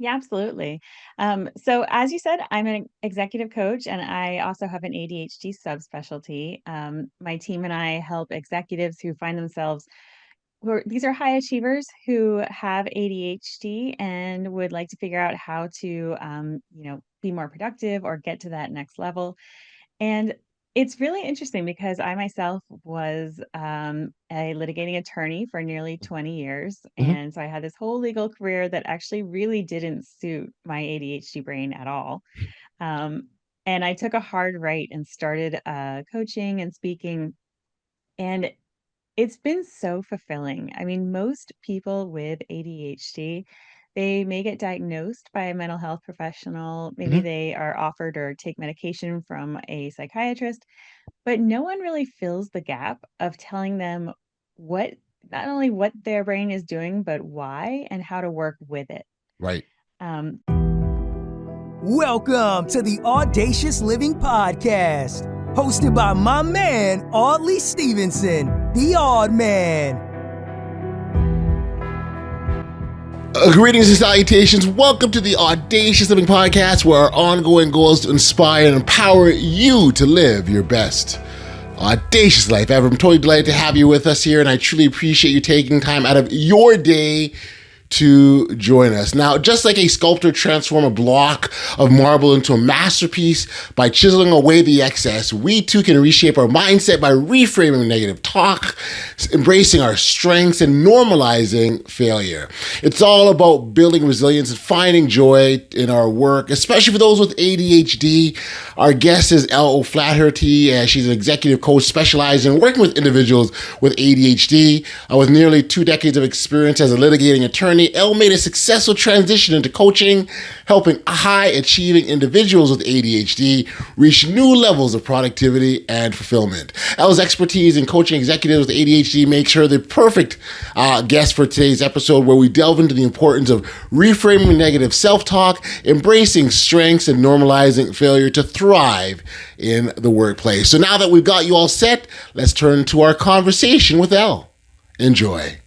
Yeah, absolutely. So as you said, I'm an executive coach and I also have an ADHD subspecialty. My team and I help executives who find themselves these are high achievers who have ADHD and would like to figure out how to, be more productive or get to that next level. And it's really interesting because I myself was a litigating attorney for nearly 20 years. Mhm. And so I had this whole legal career that actually really didn't suit my ADHD brain at all. Um, and I took a hard right and started coaching and speaking. And it's been so fulfilling. I mean, most people with ADHD, they may get diagnosed by a mental health professional. Maybe Mhm. they are offered or take medication from a psychiatrist, but no one really fills the gap of telling them what not only what their brain is doing, but why and how to work with it. Right. Um, Welcome to the Audacious Living Podcast, hosted by my man, Audley Stephenson, the Odd Man. Greetings and salutations. Welcome to the Audacious Living Podcast, where our ongoing goal is to inspire and empower you to live your best audacious life ever. I'm totally delighted to have you with us here, and I truly appreciate you taking time out of your day to join us. Now, just like a sculptor transforms a block of marble into a masterpiece by chiseling away the excess, we too can reshape our mindset by reframing negative talk, embracing our strengths, and normalizing failure. It's all about building resilience and finding joy in our work, especially for those with ADHD. Our guest is Elle O'Flaherty, and she's an executive coach specializing in working with individuals with ADHD. With nearly 2 decades of experience as a litigating attorney, Elle made a successful transition into coaching, helping high-achieving individuals with ADHD reach new levels of productivity and fulfillment. Elle's expertise in coaching executives with ADHD makes her the perfect guest for today's episode, where we delve into the importance of reframing negative self-talk, embracing strengths, and normalizing failure to thrive in the workplace. So now that we've got you all set, let's turn to our conversation with Elle. Enjoy.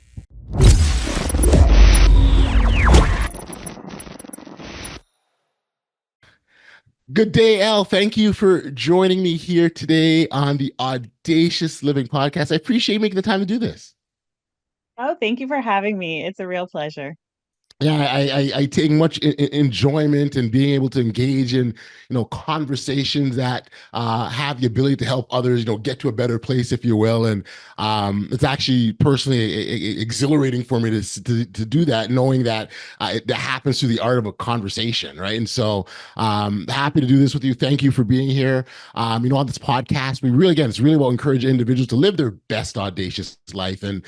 Good day, Elle. Thank you for joining me here today on the Audacious Living Podcast. I appreciate you making the time to do this. oh, thank you for having me. It's a real pleasure. Yeah, I take much enjoyment in being able to engage in conversations that have the ability to help others get to a better place, if you will. And it's actually personally exhilarating for me to do that, knowing that that happens through the art of a conversation, right? And so happy to do this with you. Thank you for being here. On this podcast, we really, again, it's really about encouraging individuals to live their best audacious life. And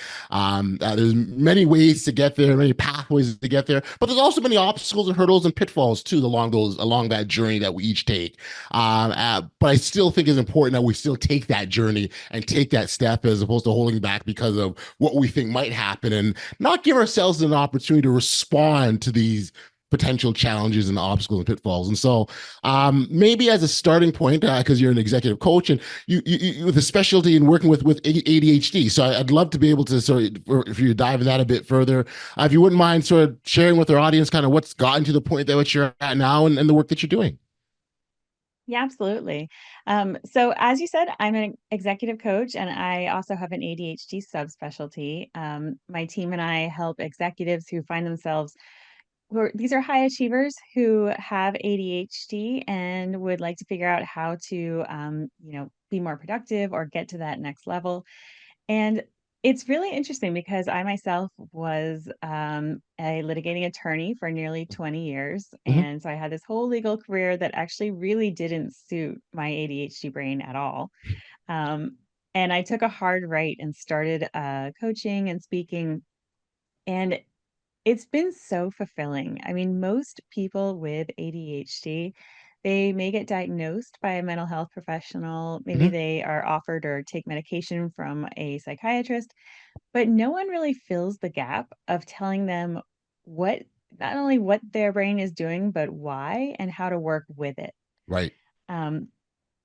there's many ways to get there, many pathways to get there, but there's also many obstacles and hurdles and pitfalls too along that journey that we each take. But I still think it's important that we still take that journey and take that step, as opposed to holding back because of what we think might happen, and not give ourselves an opportunity to respond to these potential challenges and obstacles and pitfalls. And so maybe as a starting point, because you're an executive coach and you with a specialty in working with ADHD. So I'd love to be able to sort of, if you dive in that a bit further, if you wouldn't mind sort of sharing with our audience kind of what's gotten to the point that which you're at now, and the work that you're doing. Yeah, absolutely. So as you said, I'm an executive coach and I also have an ADHD subspecialty. My team and I help executives who find themselves these are high achievers who have ADHD and would like to figure out how to, be more productive or get to that next level. And it's really interesting because I myself was a litigating attorney for nearly 20 years. Mhm. And so I had this whole legal career that actually really didn't suit my ADHD brain at all. Um, and I took a hard right and started coaching and speaking. And it's been so fulfilling. I mean, most people with ADHD, they may get diagnosed by a mental health professional. Maybe Mhm. they are offered or take medication from a psychiatrist, but no one really fills the gap of telling them what not only what their brain is doing, but why and how to work with it. Right. Um,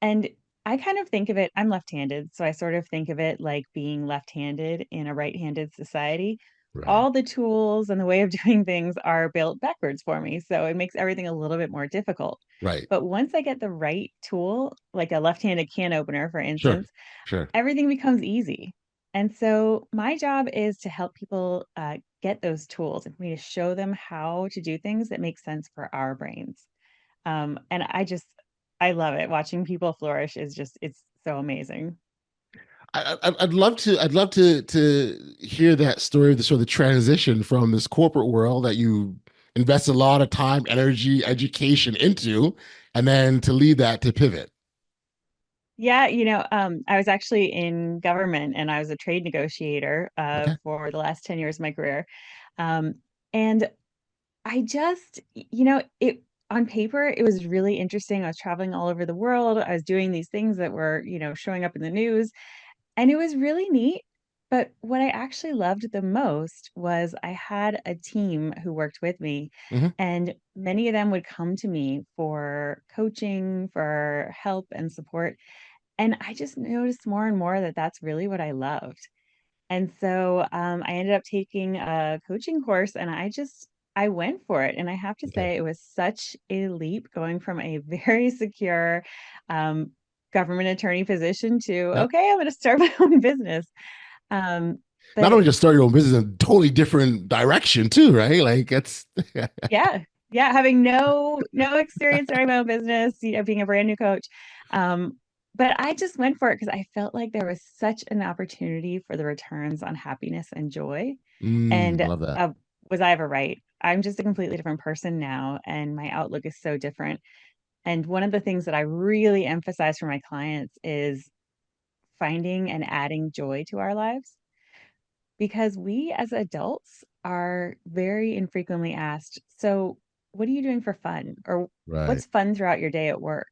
and I kind of think of I'm left-handed, so I sort of think of it like being left-handed in a right-handed society. Right. all the tools and the way of doing things are built backwards for me. So it makes everything a little bit more difficult. Right. But once I get the right tool, like a left-handed can opener, for Sure. instance, Sure. everything becomes easy. And so my job is to help people get those tools and for me to show them how to do things that make sense for our brains. And I love it. Watching people flourish is just, it's so amazing. I'd love to. I'd love to hear that story of the sort of the transition from this corporate world that you invest a lot of time, energy, education into, and then to leave that to pivot. Yeah, I was actually in government and I was a trade negotiator Okay. for the last 10 years of my career. Um, and I just, it on paper, it was really interesting. I was traveling all over the world. I was doing these things that were, showing up in the news, and it was really neat. But what I actually loved the most was I had a team who worked with me, Hmm. and many of them would come to me for coaching, for help and support. And I just noticed more and more that that's really what I loved. And so, I ended up taking a coaching course and I went for it. And I have to Okay. say it was such a leap going from a very secure, um, government attorney position to, Yep. okay, I'm going to start my own business. Um, Not but only just start your own business in a totally different direction too, right? Like it's yeah, yeah, having no experience starting my own business, being a brand new coach. Um, but I just went for it because I felt like there was such an opportunity for the returns on happiness and joy. I And love that. was I ever right? I'm just a completely different person now, and my outlook is so different. And one of the things that I really emphasize for my clients is finding and adding joy to our lives, because we as adults are very infrequently asked, so what are you doing for fun? Or Right. what's fun throughout your day at work?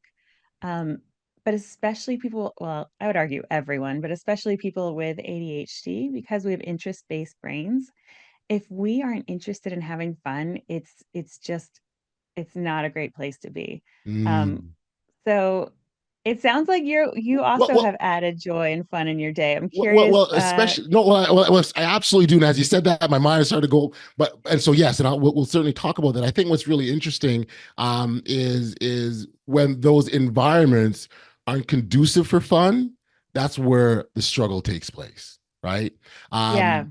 Um, but especially people, well, I would argue everyone, but especially people with ADHD, because we have interest-based brains. If we aren't interested in having fun, it's not a great place to be. Um, Mm. so it sounds like you Well, also well, have added joy and fun in your day. I'm well, curious. well, especially no. I absolutely do. And as you said that, my mind started to go. But and so yes, and we'll certainly talk about that. I think what's really interesting is when those environments aren't conducive for fun. That's where the struggle takes place, right? Yeah.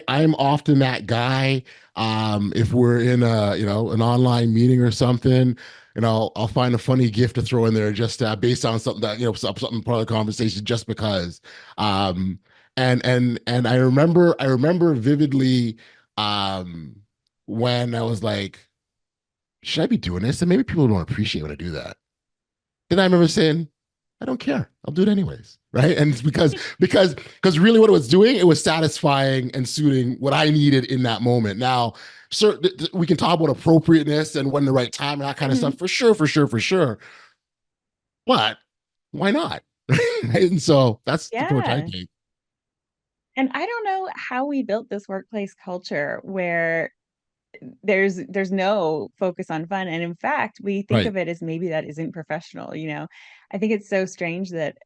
I'm often that guy. If we're in an online meeting or something, I'll find a funny gift to throw in there just based on something that something part of the conversation, just because. Um, and I remember vividly um, when I was like, should I be doing this? And maybe people don't appreciate when I do that. Then I remember saying, I don't care. I'll do it anyways. Right. And it's because really what it was doing, it was satisfying and suiting what I needed in that moment. Now, sir, we can talk about appropriateness and when the right time and that kind of Mhm. stuff for sure, for sure, for sure. But why not? And so that's the approach I Yeah. take. And I don't know how we built this workplace culture where there's no focus on fun, and in fact, we think Right. of it as maybe that isn't professional. I think it's so strange that,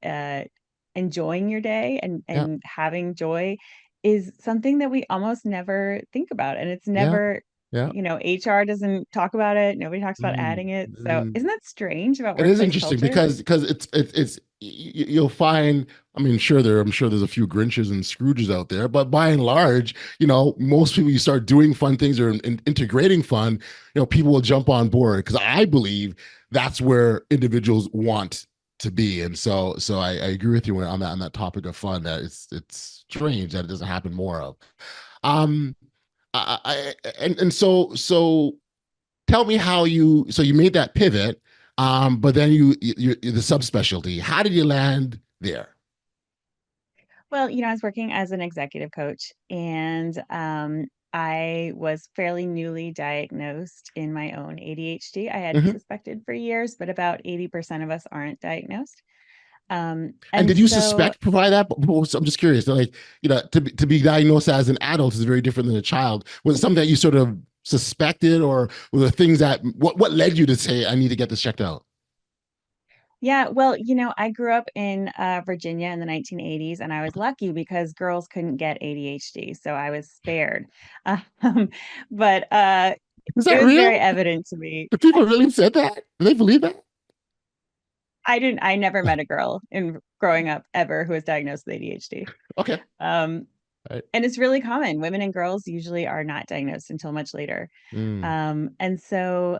enjoying your day and Yeah. having joy is something that we almost never think about, and it's Yeah. never Yeah. HR doesn't talk about it, nobody talks about Mm, adding it, so mm. isn't that strange about It is workplace interesting culture? because you'll find. I mean, I'm sure there's a few Grinches and Scrooges out there, but by and large, most people you start doing fun things or integrating fun, people will jump on board because I believe that's where individuals want to be, and so I agree with you on that topic of fun that it's strange that it doesn't happen more of. Um, and so tell me how you made that pivot, but then you the subspecialty. How did you land there? Well, I was working as an executive coach, and I was fairly newly diagnosed in my own ADHD. I had Hmm. suspected for years, but about 80% of us aren't diagnosed. And And did you so, suspect provide that? I'm just curious. Like, to be diagnosed as an adult is very different than a child. Was it something that you sort of suspected, or were there things that what led you to say I need to get this checked out? Yeah, well, I grew up in Virginia in the 1980s, and I was lucky because girls couldn't get ADHD, so I was spared. Um, but Is it that was very real? evident to me. Do people really said that? Do they believe that? I never met a girl in growing up ever who was diagnosed with ADHD. Okay. Um, Right. and it's really common. Women and girls usually are not diagnosed until much later. Mm. And so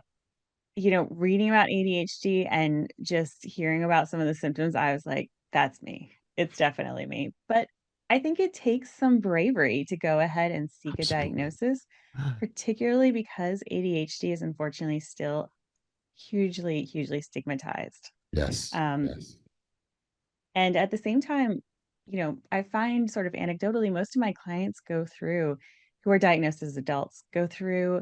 reading about ADHD and just hearing about some of the symptoms, I was like, that's me. It's definitely me. But I think it takes some bravery to go ahead and seek a Absolutely. diagnosis, particularly because ADHD is unfortunately still hugely, hugely stigmatized. Yes. Um, Yes. and at the same time, I find sort of anecdotally, most of my clients who are diagnosed as adults, go through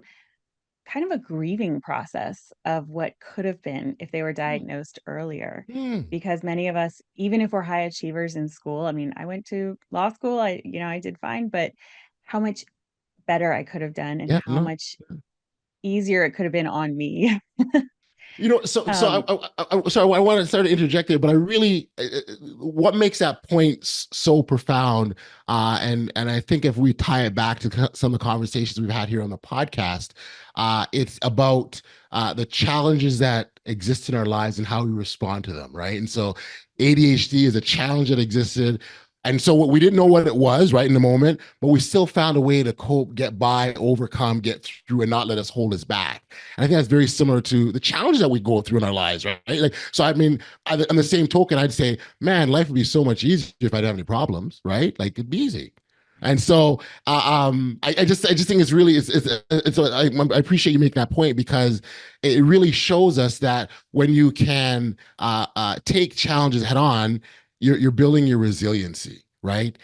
kind of a grieving process of what could have been if they were diagnosed earlier. Mm. Because many of us, even if we're high achievers in school, I mean, I went to law school, I did fine, but how much better I could have done and Yeah. how No. much easier it could have been on me. So um, sorry, I want to start to interject there, but I really, what makes that point so profound, and I think if we tie it back to some of the conversations we've had here on the podcast, it's about the challenges that exist in our lives and how we respond to them, right? And so, ADHD is a challenge that existed. And so we didn't know what it was right in the moment, but we still found a way to cope, get by, overcome, get through, and not let us hold us back. And I think that's very similar to the challenges that we go through in our lives, right? Like, so I mean, on the same token, I'd say, man, life would be so much easier if I didn't have any problems, right? Like it'd be easy. And so, I just think I appreciate you making that point because it really shows us that when you can take challenges head on, you're building your resiliency, right?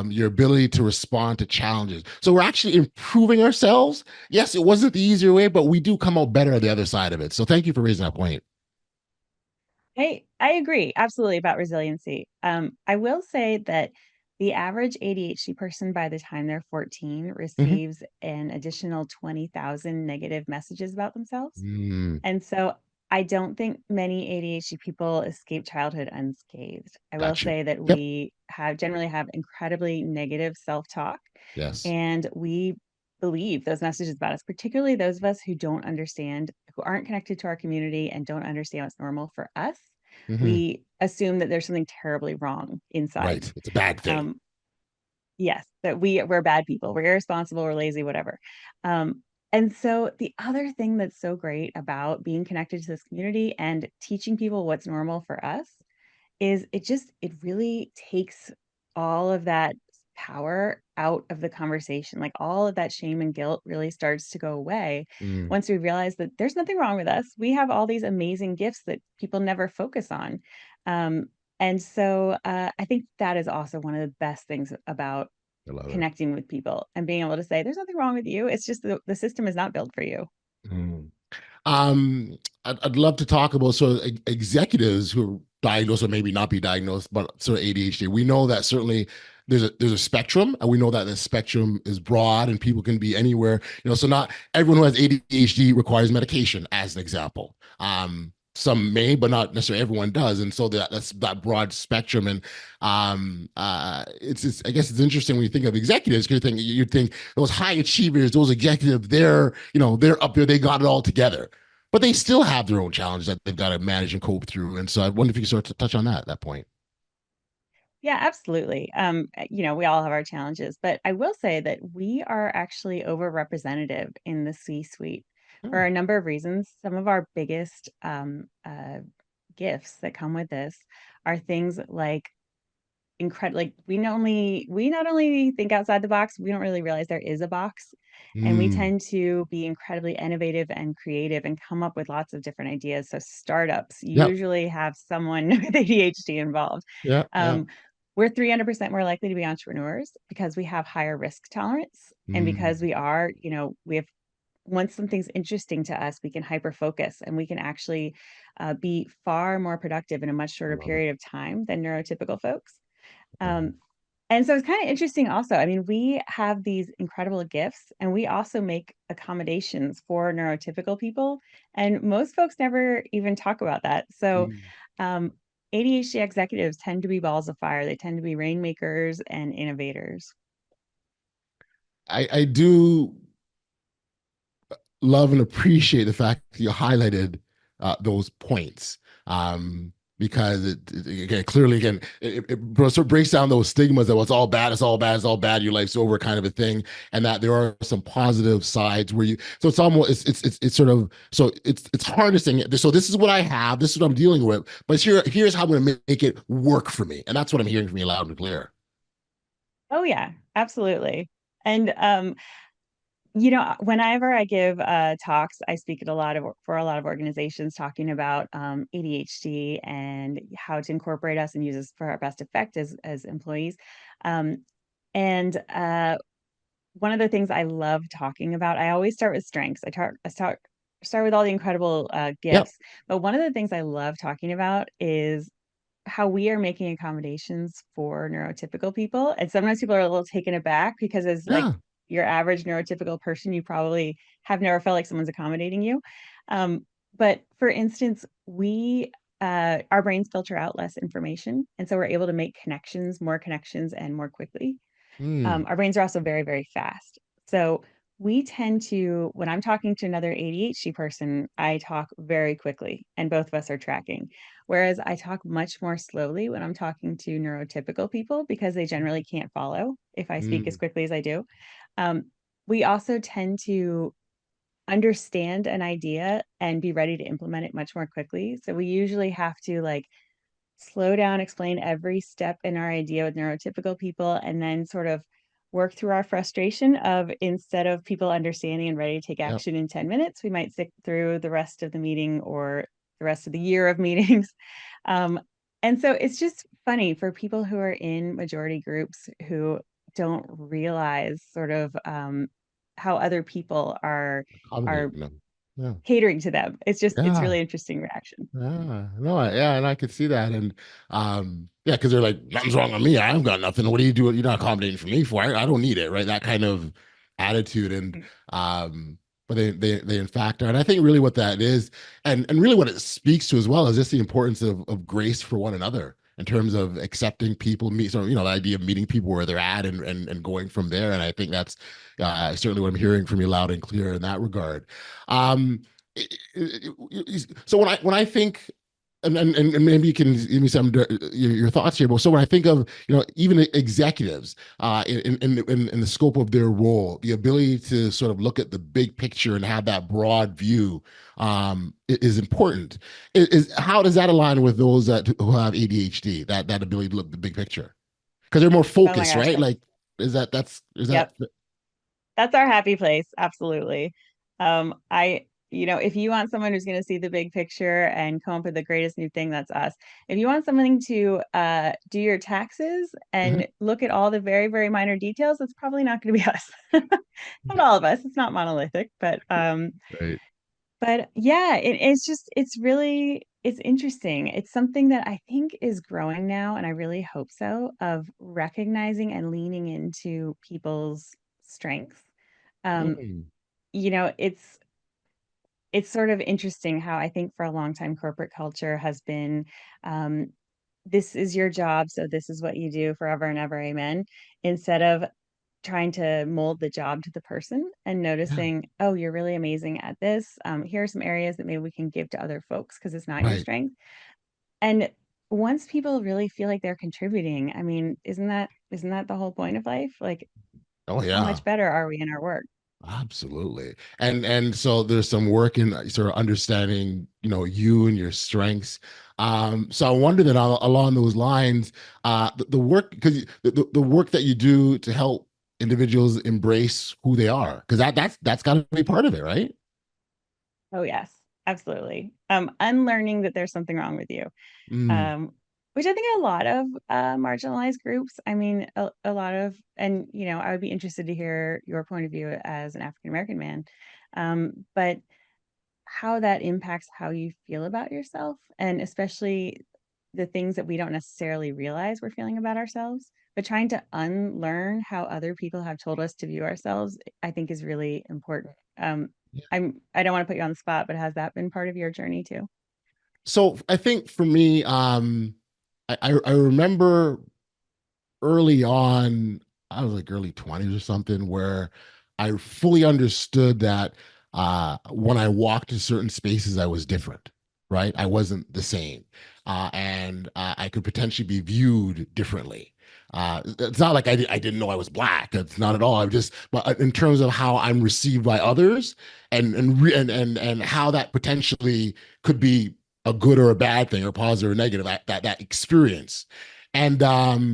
Your ability to respond to challenges. So we're actually improving ourselves. Yes, it wasn't the easier way, but we do come out better on the other side of it. So thank you for raising that point. hey, I agree absolutely about resiliency. I will say that the average ADHD person by the time they're 14 Mhm. receives an additional 20,000 negative messages about themselves. Mm, And so I don't think many ADHD people escape childhood unscathed. I will got you. say that Yep. we generally have incredibly negative self-talk, Yes. and we believe those messages about us, particularly those of us who don't understand, who aren't connected to our community and don't understand what's normal for us. Hmm. We assume that there's something terribly wrong inside. Right. It's a bad thing. Um, Yes, that we're bad people, we're irresponsible, we're lazy, whatever. And so the other thing that's so great about being connected to this community and teaching people what's normal for us is it really takes all of that power out of the conversation. Like all of that shame and guilt really starts to go away Mm, once we realize that there's nothing wrong with us. We have all these amazing gifts that people never focus on. Um, and so I think that is also one of the best things about I love it. connecting with people and being able to say, there's nothing wrong with you. It's just the system is not built for you. Mm. Um, I'd love to talk about sort of executives who are diagnosed or maybe not be diagnosed, but sort of ADHD. We know that certainly there's a spectrum, and we know that the spectrum is broad and people can be anywhere. So not everyone who has ADHD requires medication, as an example. Some may, but not necessarily everyone does, and so that's that broad spectrum. And it's I guess it's interesting when you think of executives because you'd think those high achievers, those executives, they're up there, they got it all together, but they still have their own challenges that they've got to manage and cope through. And so I wonder if you could sort of touch on that point. Yeah, absolutely. We all have our challenges, but I will say that we are actually overrepresentative in the C-suite for Hmm. a number of reasons. Some of our biggest gifts that come with this are things like we not only think outside the box, we don't really realize there is a box, and we Mm. tend to be incredibly innovative and creative and come up with lots of different ideas. So startups Yep. usually have someone with ADHD involved. Yeah. Yeah. Um, we're 300% more likely to be entrepreneurs because we have higher risk tolerance and because Mm. we have once something's interesting to us, we can hyper focus and we can actually be far more productive in a much I shorter love it. period of time than neurotypical folks. Love it. Um, and so it's kind of interesting also. I mean, we have these incredible gifts and we also make accommodations for neurotypical people. And most folks never even talk about that. So Mm. Um, ADHD executives tend to be balls of fire. They tend to be rainmakers and innovators. I do love and appreciate the fact that you highlighted those points, because again, clearly, again, it sort of breaks down those stigmas that it's all bad, it's all bad, it's all bad, your life's over, kind of a thing, and that there are some positive sides where you. So it's almost it's sort of, so it's harnessing it. So this is what I have, this is what I'm dealing with, but here's how I'm going to make it work for me, and that's what I'm hearing from you loud and clear. Oh yeah, absolutely. And whenever I give talks, I speak at for a lot of organizations talking about ADHD and how to incorporate us and use us for our best effect as employees. Um, and one of the things I love talking about, I always start with strengths. I start with all the incredible Yep. gifts, but one of the things I love talking about is how we are making accommodations for neurotypical people. And sometimes people are a little taken aback because as like Yeah. your average neurotypical person, you probably have never felt like someone's accommodating you. Um, but for instance, we our brains filter out less information, and so we're able to make more connections, and more quickly. Mm. Our brains are also very, very fast. So we tend to, when I'm talking to another ADHD person, I talk very quickly and both of us are tracking. Whereas I talk much more slowly when I'm talking to neurotypical people because they generally can't follow if I speak as Mm. quickly as I do. Um, we also tend to understand an idea and be ready to implement it much more quickly. So we usually have to like slow down, explain every step in our idea with neurotypical people, and then sort of work through our frustration of instead of people understanding and ready to take Yep. action in 10 minutes, we might sit through the rest of the meeting or the rest of the year of meetings. Um, and so it's just funny for people who are in majority groups who don't realize sort of how other people are Accommodating them. Yeah. catering to them. It's Yeah. really interesting reaction. Yeah, no, yeah, and I could see that, and yeah, because they're like, nothing's wrong with me. I've got nothing. What are you doing? You're not accommodating for me for? I don't need it, right? That kind of attitude, and um, but they in fact are, and I think really what that is, and really what it speaks to as well is just the importance of grace for one another in terms of accepting people, meet, so the idea of meeting people where they're at, and going from there, and I think that's certainly what I'm hearing from you loud and clear in that regard. Um, so when I think, and maybe you can give me some your thoughts here, but so when I think of even executives in the scope of their role, the ability to sort of look at the big picture and have that broad view is important. How does that align with those who have ADHD, that ability to look at the big picture, because they're more Oh my focused, gosh, right? Like, is that yep. That's our happy place, absolutely. If you want someone who's gonna see the big picture and come up with the greatest new thing, that's us. If you want someone to, do your taxes Mhm. and look at all the very, very minor details, that's probably not gonna be us. Not all of us, it's not monolithic, Right. but yeah, it's interesting. It's something that I think is growing now, and I really hope so, of recognizing and leaning into people's strengths. Um, Mm. you know, it's sort of interesting how I think for a long time corporate culture has been, um, this is your job, so this is what you do forever and ever, amen. Instead of trying to mold the job to the person and Yeah. noticing, oh, you're really amazing at this. Here are some areas that maybe we can give to other folks because it's not your Right. strength. And once people really feel like they're contributing, I mean, isn't that the whole point of life? Like, Oh how yeah. much better are we in our work? Absolutely. And so there's some work in sort of understanding, you and your strengths. So I wonder that along those lines, the work, because the work that you do to help individuals embrace who they are, because that's got to be part of it, right? Oh, yes, absolutely. Unlearning that there's something wrong with you, Mm. um, which I think a lot of marginalized groups, I mean, a lot of, and I would be interested to hear your point of view as an African American man, but how that impacts how you feel about yourself, and especially the things that we don't necessarily realize we're feeling about ourselves, but trying to unlearn how other people have told us to view ourselves, I think is really important. I don't want to put you on the spot, but has that been part of your journey too? So I think for me, I remember early on, I was like early 20s or something, where I fully understood that when I walked in certain spaces, I was different, right? I wasn't the same. And I could potentially be viewed differently. It's not like I didn't know I was black. It's not at all. I'm just, but in terms of how I'm received by others, and how that potentially could be a good or a bad thing, or positive or negative, that experience. And uh,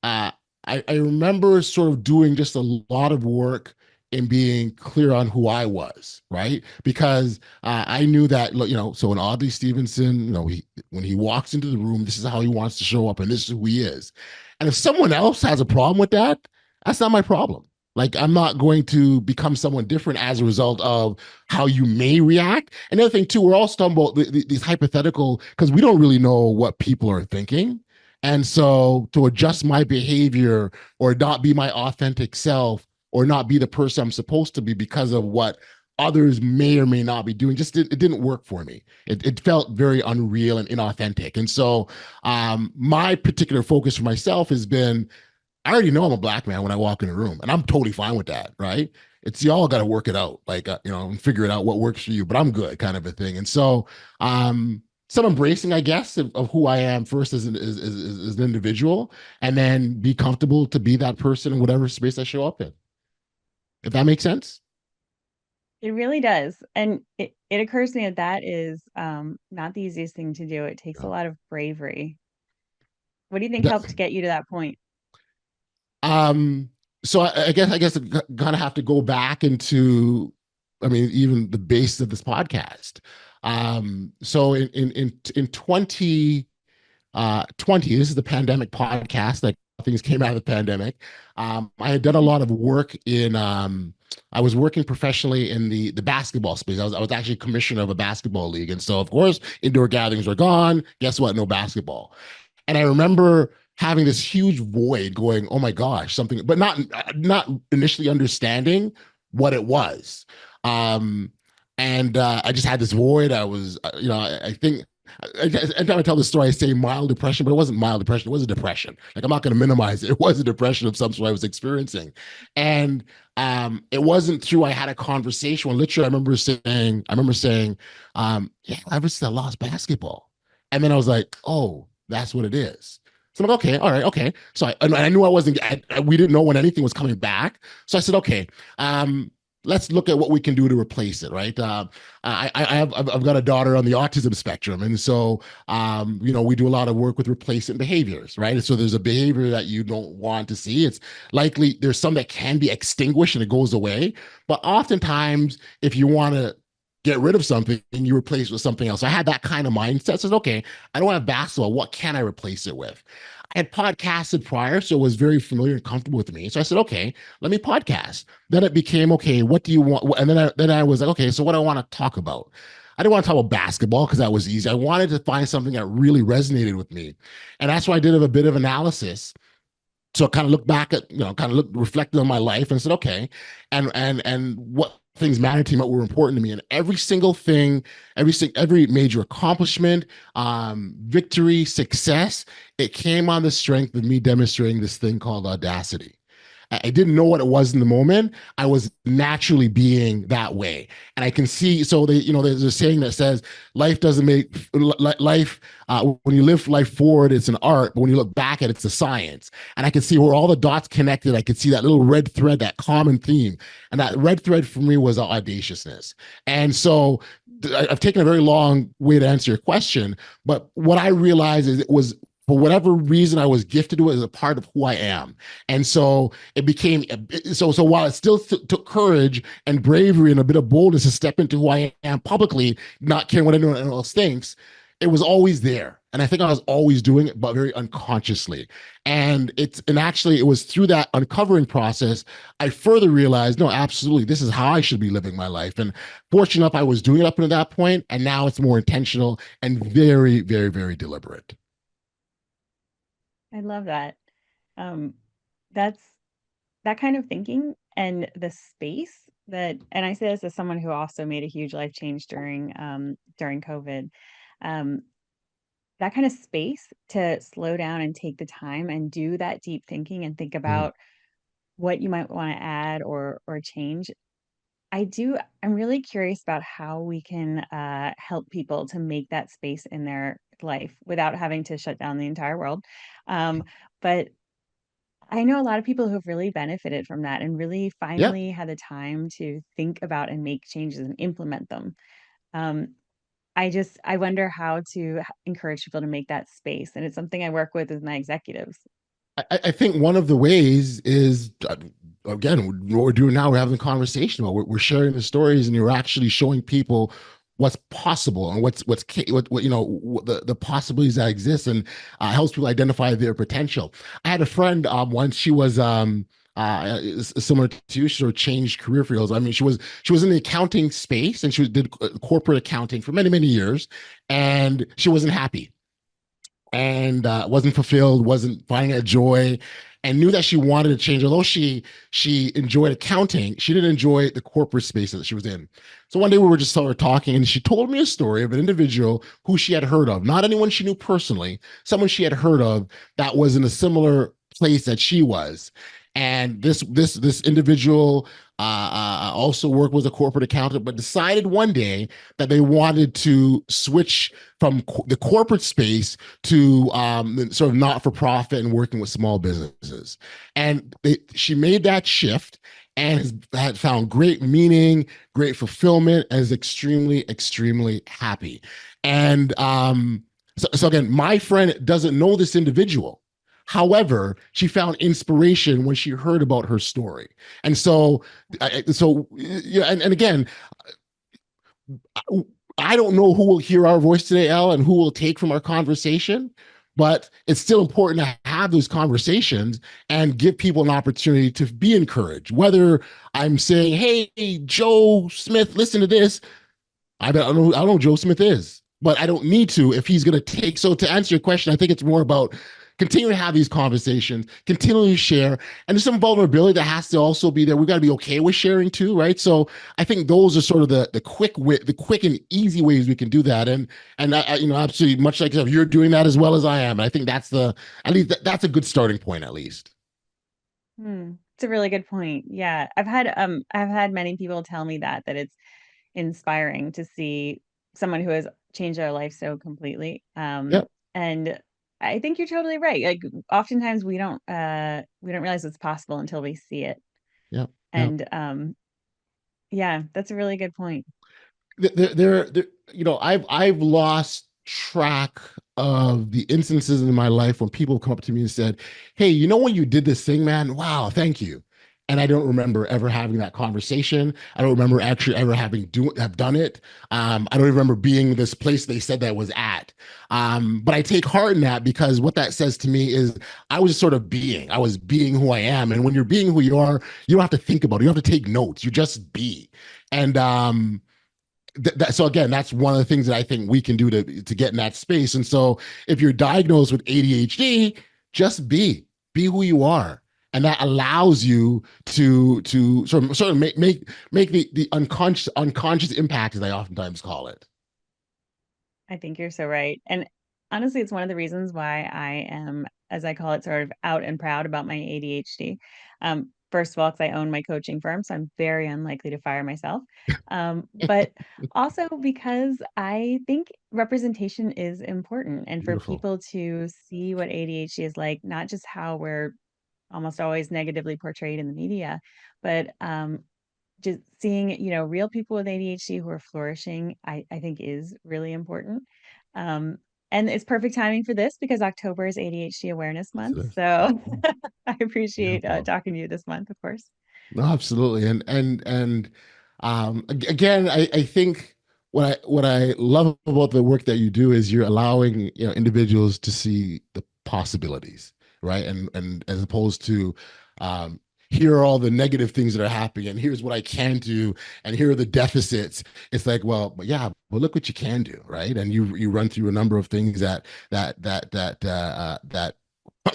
I remember sort of doing just a lot of work in being clear on who I was, right? Because I knew that, so in Audley Stephenson, when he walks into the room, this is how he wants to show up, and this is who he is. And if someone else has a problem with that, that's not my problem. Like, I'm not going to become someone different as a result of how you may react. Another thing, too, we're all talking about these hypothetical, because we don't really know what people are thinking. And so to adjust my behavior or not be my authentic self or not be the person I'm supposed to be because of what others may or may not be doing, it didn't work for me. It felt very unreal and inauthentic. And so my particular focus for myself has been, I already know I'm a black man when I walk in a room, and I'm totally fine with that, right? It's y'all got to work it out, like and figure it out what works for you. But I'm good, kind of a thing. And so, some embracing, I guess, of who I am first as an individual, and then be comfortable to be that person in whatever space I show up in. If that makes sense. It really does. And it occurs to me that that is not the easiest thing to do. It takes a Yeah. lot of bravery. What do you think That, helped get you to that point? um, so I guess I kind of have to go back into, I mean, even the base of this podcast. So in 2020, this is the pandemic podcast, like things came out of the pandemic. I had done a lot of work in, I was working professionally in the basketball space. I was actually commissioner of a basketball league. And so, of course, indoor gatherings were gone. Guess what? No basketball. And I remember having this huge void going, oh my gosh, something, but not initially understanding what it was. Um, and I just had this void. I was, I think every time I tell the story, I say mild depression, but it wasn't mild depression. It was a depression. Like, I'm not going to minimize it. It was a depression of some sort I was experiencing. And it wasn't through I had a conversation when literally I remember saying, yeah, ever since I lost basketball. And then I was like, oh, that's what it is. So I'm like, okay, all right, okay. So I knew I wasn't, we didn't know when anything was coming back. So I said, okay, let's look at what we can do to replace it, right? I've got a daughter on the autism spectrum, and so we do a lot of work with replacement behaviors, right? So there's a behavior that you don't want to see. It's likely there's some that can be extinguished and it goes away, but oftentimes if you want to get rid of something and you replace it with something else. I had that kind of mindset. Says, okay, I don't have basketball. What can I replace it with? I had podcasted prior, so it was very familiar and comfortable with me. So I said, okay, let me podcast. Then it became, okay, what do you want? And then I was like, okay, so what do I want to talk about? I didn't want to talk about basketball because that was easy. I wanted to find something that really resonated with me. And that's why I did a bit of analysis. So I kind of looked back at, reflected on my life and said, okay, and what things mattered to me, what were important to me, and every single thing, every major accomplishment, victory, success, it came on the strength of me demonstrating this thing called audacity. I didn't know what it was in the moment. I was naturally being that way. And I can see, so there's a saying that says, life doesn't make life, when you live life forward, it's an art, but when you look back at it, it's a science. And I can see where all the dots connected. I could see that little red thread, that common theme. And that red thread for me was audaciousness. And so I've taken a very long way to answer your question, but what I realized is it was, for whatever reason, I was gifted with as a part of who I am. And so it became, so while it still took courage and bravery and a bit of boldness to step into who I am publicly, not caring what anyone else thinks, it was always there. And I think I was always doing it, but very unconsciously. And actually it was through that uncovering process, I further realized, no, absolutely, this is how I should be living my life. And fortunate enough, I was doing it up until that point, and now it's more intentional and very, very, very deliberate. I love that. Um, that's that kind of thinking and the space that, and I say this as someone who also made a huge life change during COVID. um, that kind of space to slow down and take the time and do that deep thinking and think Mm. about what you might want to add or change. I'm really curious about how we can help people to make that space in their life without having to shut down the entire world. Um, but I know a lot of people who've really benefited from that and really Yeah. finally had the time to think about and make changes and implement them. Um, I wonder how to encourage people to make that space, and it's something I work with my executives. I think one of the ways is, again, what we're doing now, we're having a conversation about, we're sharing the stories, and you're actually showing people what's possible and what you know, the possibilities that exist, and helps people identify their potential. I had a friend once. She was similar to you. She sort of changed career fields. I mean, she was in the accounting space, and did corporate accounting for many years, and she wasn't happy, and wasn't fulfilled, wasn't finding a joy, and knew that she wanted to change. Although she enjoyed accounting, she didn't enjoy the corporate space that she was in. So one day we were just sort of talking, and she told me a story of an individual who she had heard of, not anyone she knew personally, someone she had heard of that was in a similar place that she was. And this individual also worked with a corporate accountant, but decided one day that they wanted to switch from the corporate space to sort of not for profit and working with small businesses. And she made that shift and had found great meaning, great fulfillment, and is extremely happy. And so again, my friend doesn't know this individual. However, she found inspiration when she heard about her story. And so yeah, and again, I don't know who will hear our voice today, Elle, and who will take from our conversation, but it's still important to have those conversations and give people an opportunity to be encouraged. Whether I'm saying, hey, Joe Smith, listen to this. I don't know who Joe Smith is, but I don't need to if he's going to take. So to answer your question, I think it's more about continuing to have these conversations, continuing to share, and there's some vulnerability that has to also be there. We've got to be okay with sharing too, right? So I think those are sort of the quick and easy ways we can do that. And absolutely, much like you're doing that as well as I am. And I think at least that's a good starting point, at least. It's a really good point. Yeah, I've had many people tell me that it's inspiring to see someone who has changed their life so completely. Yep. And I think you're totally right. Like oftentimes we don't realize it's possible until we see it. Yep. Yep. And yeah, that's a really good point. I've lost track of the instances in my life when people come up to me and said, hey, when you did this thing, man, wow, thank you. And I don't remember ever having that conversation. I don't remember actually ever have done it. I don't even remember being this place they said that I was at. But I take heart in that, because what that says to me is I was just sort of being. I was being who I am. And when you're being who you are, you don't have to think about it. You don't have to take notes. You just be. And so again, that's one of the things that I think we can do to get in that space. And so if you're diagnosed with ADHD, just be who you are. And that allows you to sort of make the unconscious impact, as I oftentimes call it. I think you're so right. And honestly, it's one of the reasons why I am, as I call it, sort of out and proud about my ADHD. First of all, because I own my coaching firm, so I'm very unlikely to fire myself. But also because I think representation is important, and for Beautiful. people to see what ADHD is like, not just how we're almost always negatively portrayed in the media, but just seeing, real people with ADHD who are flourishing, I think is really important. Um, and it's perfect timing for this because October is ADHD Awareness Yes, it Month. is. So I appreciate Beautiful. talking to you this month, of course. No, absolutely. Again, I think what I love about the work that you do is you're allowing individuals to see the possibilities, right? And as opposed to um, here are all the negative things that are happening, and here's what I can do, and here are the deficits. It's like, well, but yeah, but look what you can do, right? And you run through a number of things that I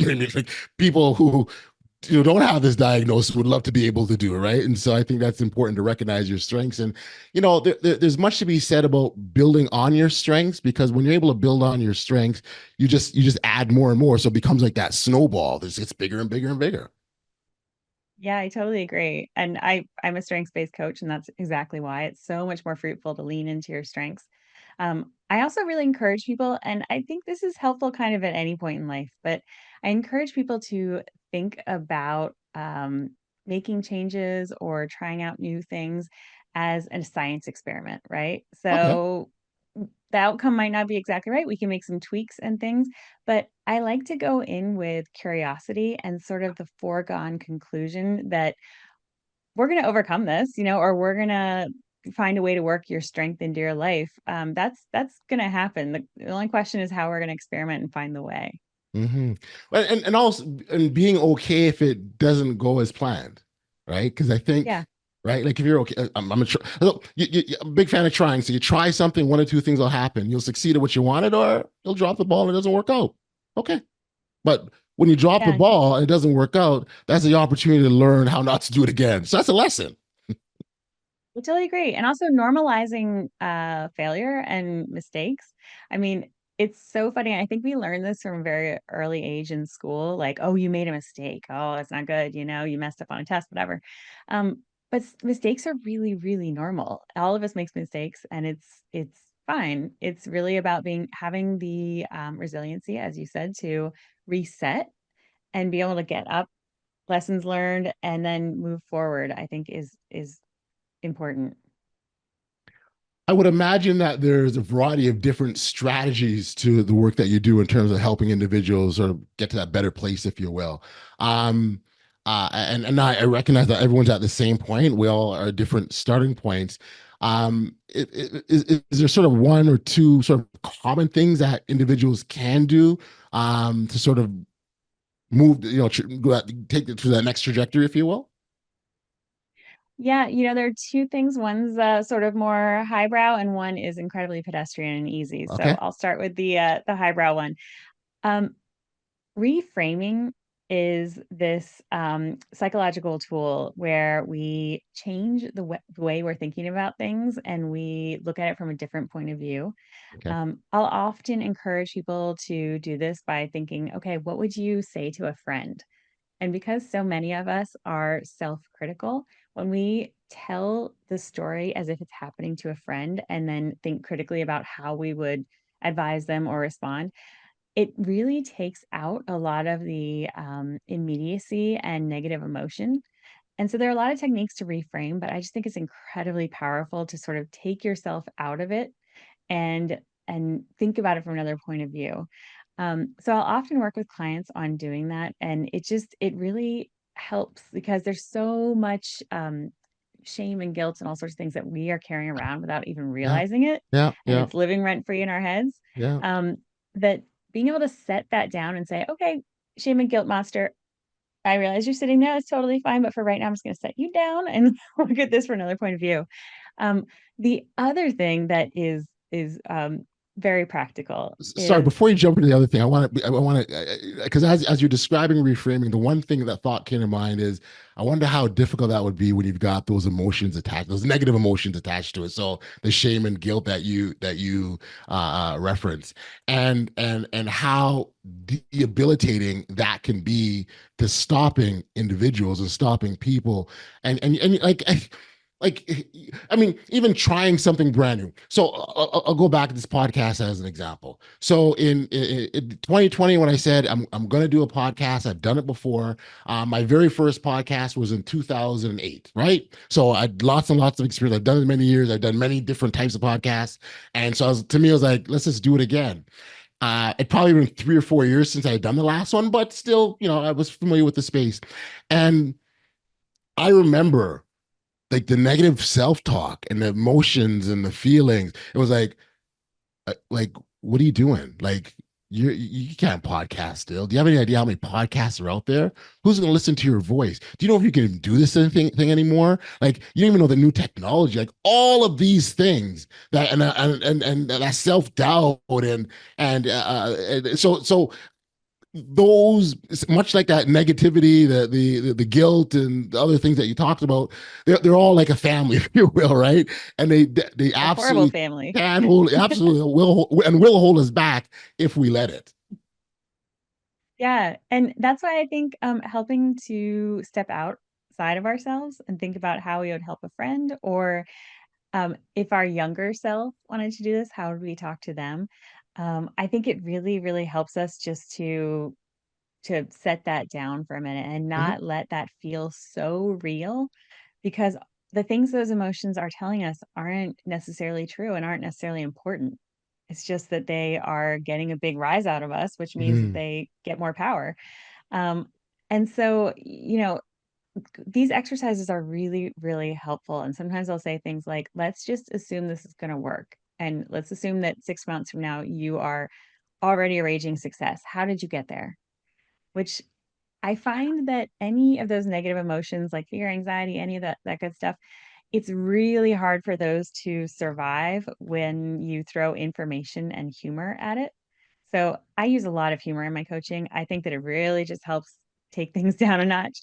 mean, it's like people who don't have this diagnosis would love to be able to do it, right? And so I think that's important to recognize your strengths. And there's much to be said about building on your strengths, because when you're able to build on your strengths, you just add more and more, so it becomes like that snowball that gets bigger and bigger and bigger. Yeah, I totally agree. And I'm a strengths-based coach, and that's exactly why it's so much more fruitful to lean into your strengths. I also really encourage people, and I think this is helpful kind of at any point in life, but I encourage people to think about making changes or trying out new things as a science experiment, right? Okay. So the outcome might not be exactly right. We can make some tweaks and things, but I like to go in with curiosity and sort of the foregone conclusion that we're going to overcome this, or we're going to find a way to work your strength into your life. That's going to happen. The only question is how we're going to experiment and find the way. Mm-hmm. And also and being okay if it doesn't go as planned, right? Because I think, Yeah. right, like if you're okay, look, I'm a big fan of trying. So you try something, one or two things will happen. You'll succeed at what you wanted, or you'll drop the ball and it doesn't work out. Okay, but when you drop the Yeah. ball and it doesn't work out, that's the opportunity to learn how not to do it again. So that's a lesson. I totally agree, and also normalizing, failure and mistakes. I mean, it's so funny, I think we learned this from a very early age in school, like, "Oh, you made a mistake. Oh, it's not good, you messed up on a test," whatever. But mistakes are really, really normal. All of us makes mistakes, and it's fine. It's really about having the, resiliency, as you said, to reset and be able to get up, lessons learned, and then move forward, I think is important. I would imagine that there's a variety of different strategies to the work that you do in terms of helping individuals sort of get to that better place, if you will. Um, and I recognize that everyone's at the same point. We all are different starting points. Is there sort of one or two sort of common things that individuals can do to sort of move, take it to that next trajectory, if you will? Yeah, there are 2 things. One's, sort of more highbrow, and one is incredibly pedestrian and easy. So Okay. I'll start with the highbrow one. Um, Reframing is this, psychological tool where we change the way we're thinking about things, and we look at it from a different point of view. Okay. I'll often encourage people to do this by thinking, "Okay, what would you say to a friend?" And because so many of us are self-critical, when we tell the story as if it's happening to a friend and then think critically about how we would advise them or respond, it really takes out a lot of the immediacy and negative emotion. And so there are a lot of techniques to reframe, but I just think it's incredibly powerful to sort of take yourself out of it and and think about it from another point of view. So I'll often work with clients on doing that, and it really helps because there's so much shame and guilt and all sorts of things that we are carrying around without even Yeah. realizing it, Yeah. and Yeah. it's living rent free in our heads. Yeah. Um, that being able to set that down and say, "Okay, shame and guilt monster, I realize you're sitting there. It's totally fine, but for right now, I'm just going to set you down and look at this from another point of view." The other thing that is very practical Sorry, is before you jump into the other thing, I want to, because as you're describing reframing, the one thing that thought came to mind is I wonder how difficult that would be when you've got those emotions attached, those negative emotions attached to it. So the shame and guilt that you reference, and how debilitating that can be to stopping individuals and stopping people, and like I mean, even trying something brand new. So I'll go back to this podcast as an example. So in 2020, when I said I'm going to do a podcast, I've done it before. My very first podcast was in 2008, right? So I had lots and lots of experience. I've done it many years. I've done many different types of podcasts, and so to me, I was like, let's just do it again. It probably been 3 or 4 years since I had done the last one, but still, I was familiar with the space, and I remember like the negative self-talk and the emotions and the feelings. It was like what are you doing? Like you can't podcast still. Do you have any idea how many podcasts are out there? Who's going to listen to your voice? Do you know if you can even do this thing anymore? Like you don't even know the new technology. Like all of these things and that self doubt and so those, much like that negativity, the guilt and the other things that you talked about, they're all like a family, if you will, right? And they A horrible absolutely family. can hold, absolutely will hold us back if we let it. Yeah, and that's why I think, helping to step outside of ourselves and think about how we would help a friend, or, if our younger self wanted to do this, how would we talk to them? I think it really, really helps us just to set that down for a minute and Mhm. not let that feel so real, because the things those emotions are telling us aren't necessarily true and aren't necessarily important. It's just that they are getting a big rise out of us, which means that Mhm. they get more power. Um, and so, these exercises are really, really helpful. And sometimes I'll say things like, let's just assume this is going to work. And let's assume that 6 months from now, you are already a raging success. How did you get there? Which I find that any of those negative emotions, like fear, anxiety, any of that good stuff, it's really hard for those to survive when you throw information and humor at it. So I use a lot of humor in my coaching. I think that it really just helps take things down a notch.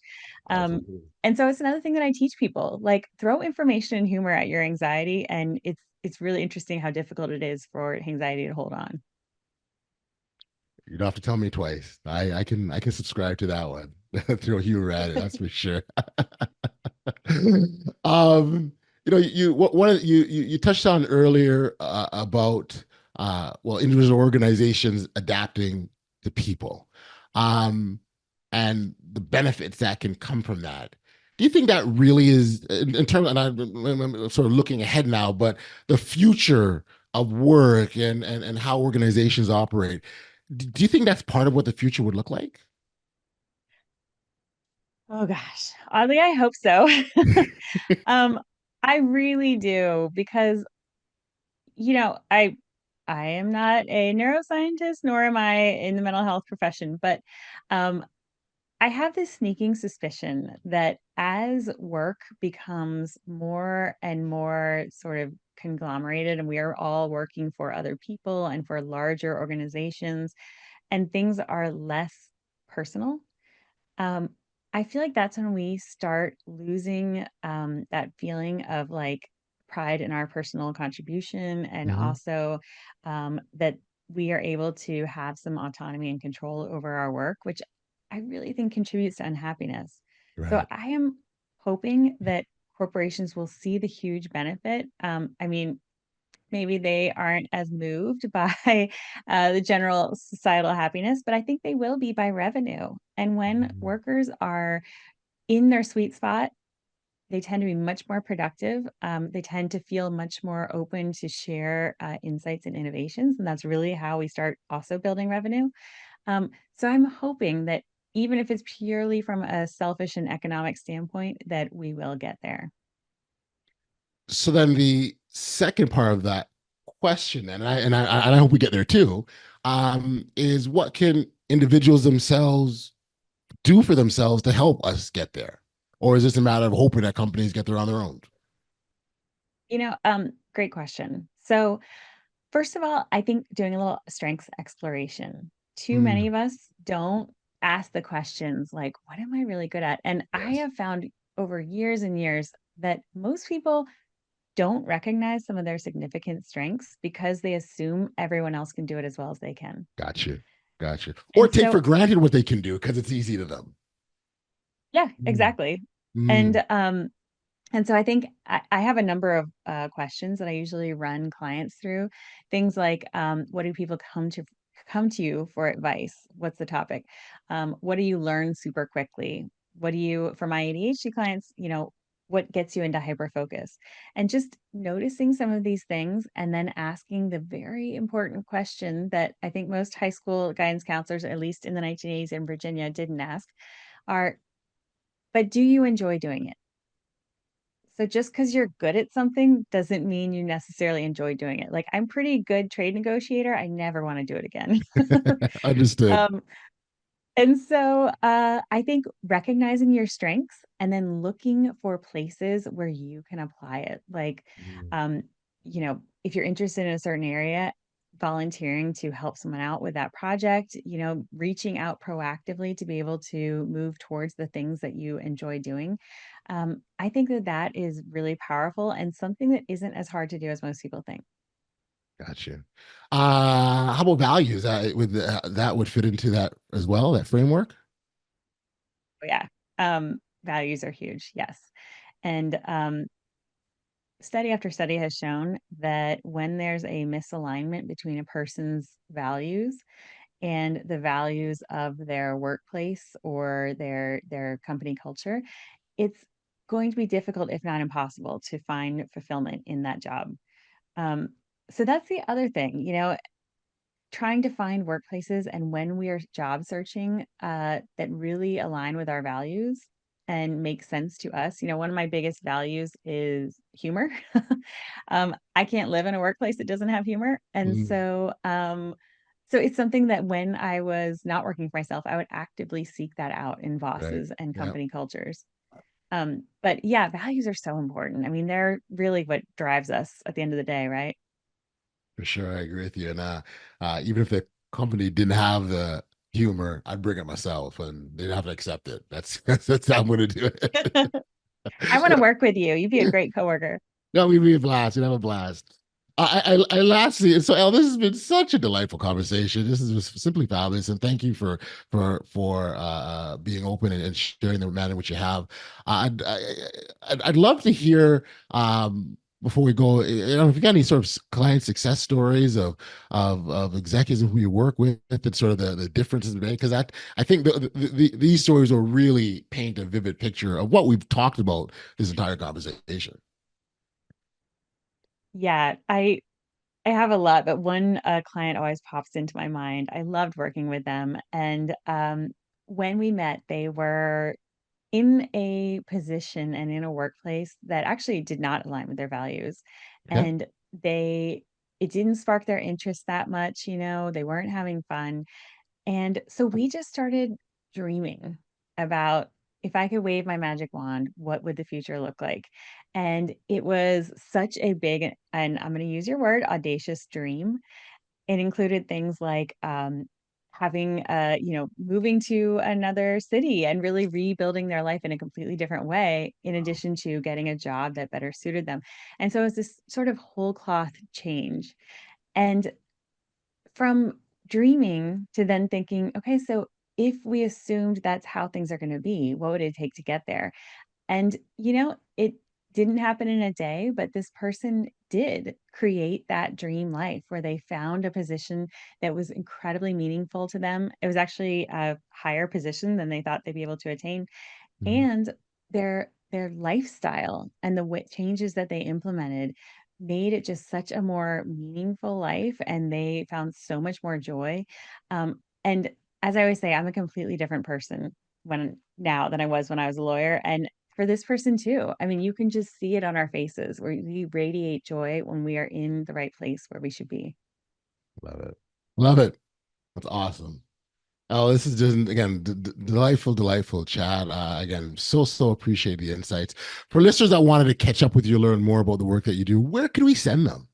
Um, Absolutely. and so it's another thing that I teach people, like throw information and humor at your anxiety, and it's really interesting how difficult it is for anxiety to hold on. You don't have to tell me twice. I can subscribe to that one. Throw humor at it, that's for sure. um, one of you touched on earlier about well, individual organizations adapting to people, um, and the benefits that can come from that. Do you think that really is in terms? And I'm sort of looking ahead now, but the future of work and how organizations operate. Do you think that's part of what the future would look like? Oh gosh, oddly, I hope so. um, I really do because I am not a neuroscientist, nor am I in the mental health profession, but um, I have this sneaking suspicion that as work becomes more and more sort of conglomerated, and we are all working for other people and for larger organizations, and things are less personal, um, I feel like that's when we start losing, that feeling of, like, pride in our personal contribution, and Hmm. also, that we are able to have some autonomy and control over our work, which I really think contributes to unhappiness. So Right. I am hoping that corporations will see the huge benefit. I mean, maybe they aren't as moved by, the general societal happiness, but I think they will be by revenue. And when Mhm. workers are in their sweet spot, they tend to be much more productive. They tend to feel much more open to share, insights and innovations, and that's really how we start also building revenue. So I'm hoping that even if it's purely from a selfish and economic standpoint, that we will get there. So then the second part of that question, and I hope we get there too, is what can individuals themselves do for themselves to help us get there, or is this a matter of hoping that companies get there on their own? Great question. So first of all, I think doing a little strengths exploration. Too many Mm, of us don't ask the questions like, what am I really good at? And I yes, have found over years and years that most people don't recognize some of their significant strengths because they assume everyone else can do it as well as they can. gotcha, gotcha. Or And take for so, granted what they can do because it's easy to them. yeah, Mm, exactly. mm, And so I think I have a number of questions that I usually run clients through. Things like, what do people come to you for advice? What's the topic? What do you learn super quickly? What do you, for my ADHD clients, what gets you into hyper focus? And just noticing some of these things and then asking the very important question that I think most high school guidance counselors, at least in the 1980s in Virginia, didn't ask are, but do you enjoy doing it? So just because 'cause you're good at something doesn't mean you necessarily enjoy doing it. Like, I'm pretty good trade negotiator, I never wanna do it again. understood. Um, and so, I think recognizing your strengths and then looking for places where you can apply it. Like, Mm, if you're interested in a certain area, volunteering to help someone out with that project, reaching out proactively to be able to move towards the things that you enjoy doing. I think that that is really powerful and something that isn't as hard to do as most people think. Gotcha. How about values? That would fit into that as well, that framework? But yeah, values are huge. Yes. And study after study has shown that when there's a misalignment between a person's values and the values of their workplace or their company culture, it's going to be difficult, if not impossible, to find fulfillment in that job. Um, so that's the other thing, trying to find workplaces and when we are job searching that really align with our values and make sense to us. One of my biggest values is humor. I can't live in a workplace that doesn't have humor. And Mhm. so it's something that when I was not working for myself, I would actively seek that out in Right. bosses and Yeah. company cultures. But yeah, values are so important. I mean, they're really what drives us at the end of the day, right? For sure, I agree with you. And even if the company didn't have the humor, I'd bring it myself, and they'd have to accept it. That's how I'm going to do it. I want to work with you. You'd be a great coworker. No, we'd be a blast. We'd have a blast. I lastly, so Elle, this has been such a delightful conversation. This is just simply fabulous, and thank you for being open and sharing the manner in which you have. I'd love to hear before we go, if you got any sort of client success stories of executives who you work with and sort of the differences made, because I think these stories will really paint a vivid picture of what we've talked about this entire conversation. Yeah, I have a lot, but one client always pops into my mind. I loved working with them, and when we met, they were in a position and in a workplace that actually did not align with their values, Okay. and they it didn't spark their interest that much. They weren't having fun, and so we just started dreaming about if I could wave my magic wand, what would the future look like? And it was such a big, and I'm going to use your word, audacious dream. It included things like having, moving to another city and really rebuilding their life in a completely different way, in Wow. addition to getting a job that better suited them. And so it was this sort of whole cloth change. And from dreaming to then thinking, okay, so if we assumed that's how things are going to be, what would it take to get there? And, it didn't happen in a day, but this person did create that dream life where they found a position that was incredibly meaningful to them. It was actually a higher position than they thought they'd be able to attain. Mhm. And their lifestyle and the changes that they implemented made it just such a more meaningful life, and they found so much more joy. And as I always say, I'm a completely different person when now than I was when I was a lawyer, and for this person too. I mean, you can just see it on our faces where we radiate joy when we are in the right place where we should be. Love it. Love it. That's awesome. Oh, this is just again delightful, delightful chat. Again, so appreciate the insights. For listeners that wanted to catch up with you, learn more about the work that you do, where can we send them?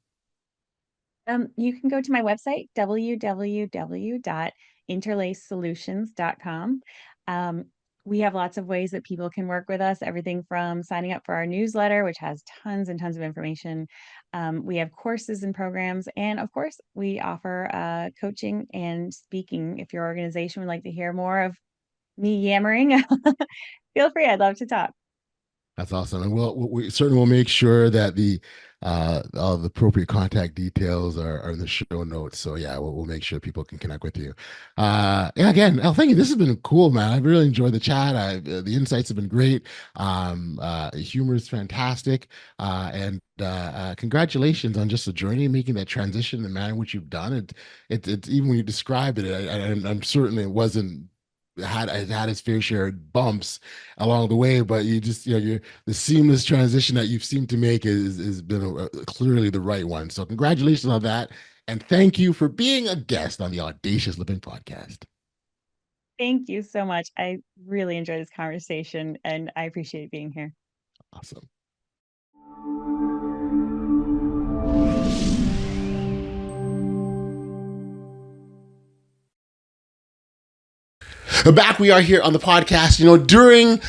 You can go to my website, www.interlacesolutions.com. Um, we have lots of ways that people can work with us, everything from signing up for our newsletter, which has tons and tons of information. We have courses and programs. And of course, we offer coaching and speaking. If your organization would like to hear more of me yammering, feel free. I'd love to talk. That's awesome, and we certainly will make sure that the all the appropriate contact details are in the show notes. So yeah, we'll make sure people can connect with you. Yeah, again, oh, thank you. This has been cool, man. I've really enjoyed the chat. The insights have been great. Humor is fantastic, and congratulations on just the journey and making that transition, the manner in which you've done it. It's even when you describe it, I'm certain it wasn't had its fair share of bumps along the way, but you just you the seamless transition that you've seemed to make is been clearly the right one. So congratulations on that, and thank you for being a guest on the Audacious Living Podcast. Thank you so much. I really enjoyed this conversation and I appreciate being here. Awesome. Back we are here on the podcast. During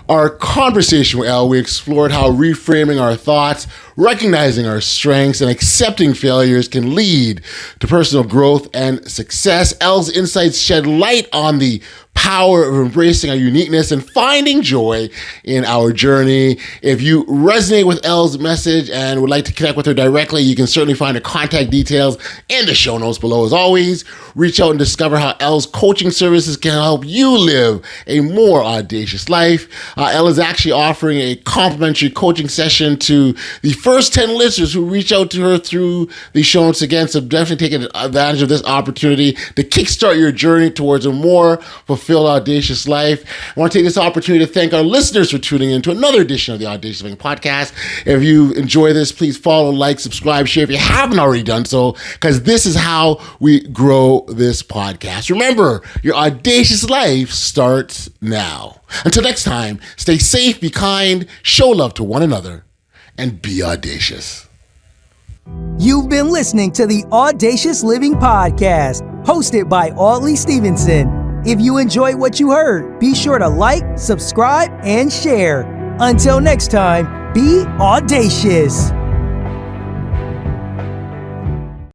our conversation with Elle, we explored how reframing our thoughts, recognizing our strengths, and accepting failures can lead to personal growth and success. Elle's insights shed light on the power of embracing our uniqueness and finding joy in our journey. If you resonate with Elle's message and would like to connect with her directly, you can certainly find her contact details in the show notes below. As always, reach out and discover how Elle's coaching services can help you live a more audacious life. Elle is actually offering a complimentary coaching session to the first 10 listeners who reach out to her through the show notes again. So definitely take advantage of this opportunity to kickstart your journey towards a more fulfilled, audacious life. I want to take this opportunity to thank our listeners for tuning in to another edition of the Audacious Living Podcast. If you enjoy this, please follow, like, subscribe, share if you haven't already done so, because this is how we grow this podcast. Remember, your audacious life starts now. Until next time, stay safe, be kind, show love to one another, and be audacious. You've been listening to the Audacious Living Podcast, hosted by Audley Stephenson. If you enjoyed what you heard, be sure to like, subscribe, and share. Until next time, be audacious.